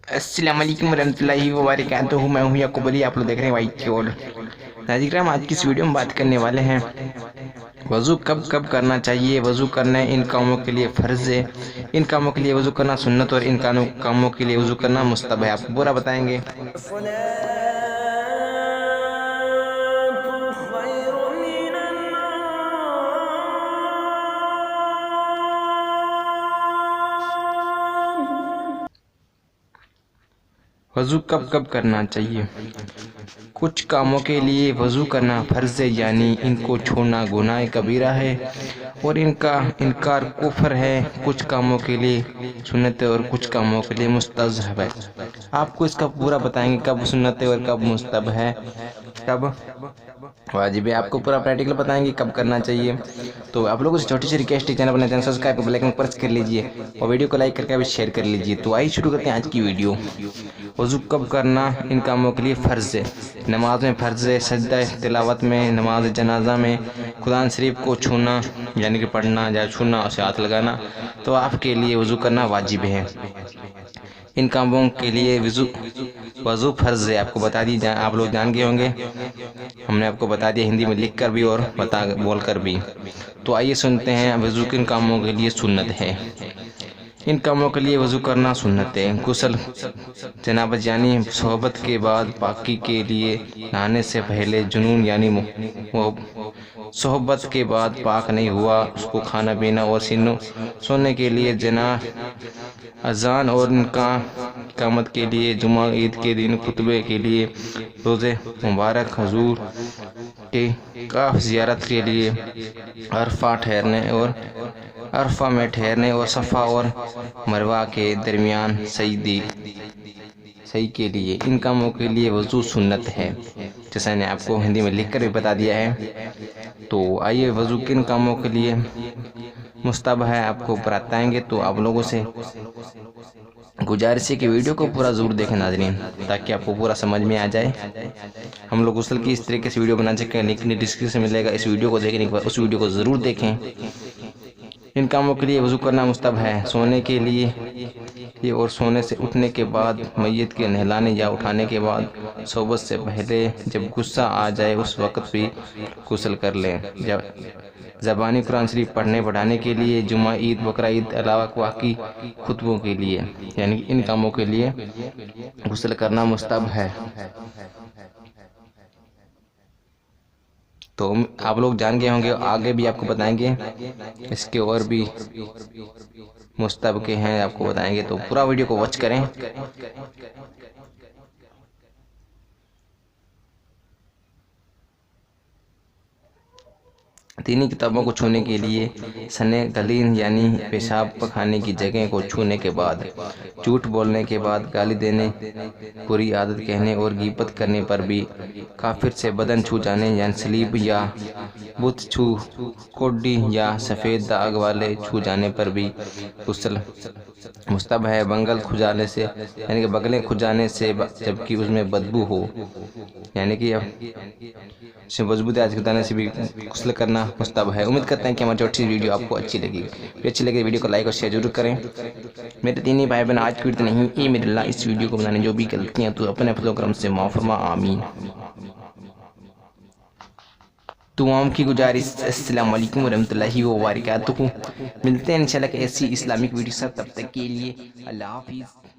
السلام علیکم ورحمۃ اللہ وبرکاتہ، میں ہوں یعقوب علی، آپ لوگ دیکھ رہے ہیں وائٹ کیول۔ ناظرین کرام، آج کی اس ویڈیو میں بات کرنے والے ہیں وضو کب کب کرنا چاہیے۔ وضو کرنا ان کاموں کے لیے فرض ہے، ان کاموں کے لیے وضو کرنا سنت، اور ان کاموں کے لیے وضو کرنا مستحب ہے۔ آپ کو پورا بتائیں گے۔ وضو کب کب کرنا چاہیے۔ کچھ کاموں کے لیے وضو کرنا فرض ہے، یعنی ان کو چھوڑنا گناہ کبیرہ ہے اور ان کا انکار کفر ہے۔ کچھ کاموں کے لیے سنت ہے اور کچھ کاموں کے لیے مستحب ہے۔ آپ کو اس کا پورا بتائیں گے، کب سنت ہے اور کب مستحب ہے، کب واجب ہے۔ آپ کو پورا پریکٹیکل بتائیں گے کب کرنا چاہیے۔ تو آپ لوگوں سے چھوٹی سی ریکویسٹ ہے، چینل بناتے ہیں سبسکرائب کو بیل آئکن پریس کر لیجئے اور ویڈیو کو لائک کر کے بھی شیئر کر لیجئے۔ تو آئیے شروع کرتے ہیں آج کی ویڈیو۔ وضو کب کرنا ان کاموں کے لیے فرض ہے۔ نماز میں فرض ہے، سجدہ تلاوت میں، نماز جنازہ میں، قرآن شریف کو چھونا یعنی کہ پڑھنا یا چھونا، اسے ہاتھ لگانا، تو آپ کے لیے وضو کرنا واجب ہے۔ ان کاموں کے لیے وضو فرض ہے، آپ کو بتا دی، آپ لوگ جان گئے ہوں گے، ہم نے آپ کو بتا دیا ہندی میں لکھ کر بھی اور بول کر بھی۔ تو آئیے سنتے ہیں وضو کن کاموں کے لیے سنت ہے۔ ان کاموں کے لیے وضو کرنا سنت ہے۔ غسل جنابت یعنی صحبت کے بعد پاکی کے لیے، نہانے سے پہلے جنون یعنی صحبت کے بعد پاک نہیں ہوا اس کو کھانا پینا، اور سونے کے لیے اذان اور اقامت کے لیے، جمعہ عید کے دن خطبے کے لیے، روزے مبارک، حضور کے کاف زیارت کے لیے، عرفہ میں ٹھہرنے اور صفا اور مروہ کے درمیان سعی کے لیے، ان کاموں کے لیے وضو سنت ہے، جیسا میں نے آپ کو ہندی میں لکھ کر بھی بتا دیا ہے۔ تو آئیے وضو کن کاموں کے لیے مستحب ہے آپ کو بتائیں گے۔ تو آپ لوگوں سے گزارش ہے کہ ویڈیو کو پورا ضرور دیکھیں ناظرین، تاکہ آپ کو پورا سمجھ میں آ جائے۔ ہم لوگ غسل کی اس طریقے سے ویڈیو بنا سکیں، لنک ڈسکرپشن میں ملے گا، اس ویڈیو کو دیکھنے کے بعد اس ویڈیو کو ضرور دیکھیں۔ ان کاموں کے لیے وضو کرنا مستحب ہے۔ سونے کے لیے اور سونے سے اٹھنے کے بعد، میت کے نہلانے یا اٹھانے کے بعد، صحبت سے پہلے، جب غصہ آ جائے اس وقت بھی غسل کر لیں، زبانی قرآن شریف پڑھنے پڑھانے کے لیے، جمعہ عید بقرہ عید علاوہ باقی خطبوں کے لیے، یعنی ان کاموں کے لیے غسل کرنا مستحب ہے۔ تو آپ لوگ جان گئے ہوں گے، آگے بھی آپ کو بتائیں گے، اس کے اور بھی مستحب کے ہیں آپ کو بتائیں گے، تو پورا ویڈیو کو واچ کریں۔ دینی کتابوں کو چھونے کے لیے، سنے گلین یعنی پیشاب پخانے کی جگہ کو چھونے کے بعد، جھوٹ بولنے کے بعد، گالی دینے، بری عادت کہنے اور غیبت کرنے پر بھی، کافر سے بدن چھو جانے یعنی سلیب یا بت چھو، کوڈی یا سفید داغ والے چھو جانے پر بھی غسل مستحب ہے۔ بنگل کھجانے سے یعنی کہ بغلیں کھجانے سے جبکہ اس میں بدبو ہو، یعنی کہ بدبودار کھجانے سے بھی غسل کرنا مستحب ہے۔ امید کرتے ہیں کہ ہماری چھوٹی سی ویڈیو آپ کو اچھی لگی۔ ویڈیو کو لائک اور شیئر ضرور کریں۔ میرے دینی بھائی بہن، آج کی ویڈیو نہیں، اے میرے اللہ، اس ویڈیو کو بنانے جو بھی غلطیاں تو اپنے فضل و کرم سے معاف فرما، آمین۔ دعاؤں کی گزارش۔ السلام علیکم ورحمۃ اللہ وبرکاتہ۔ ملتے ہیں انشاءاللہ ایسی اسلامک ویڈیو سے، تب تک کے لیے اللہ حافظ۔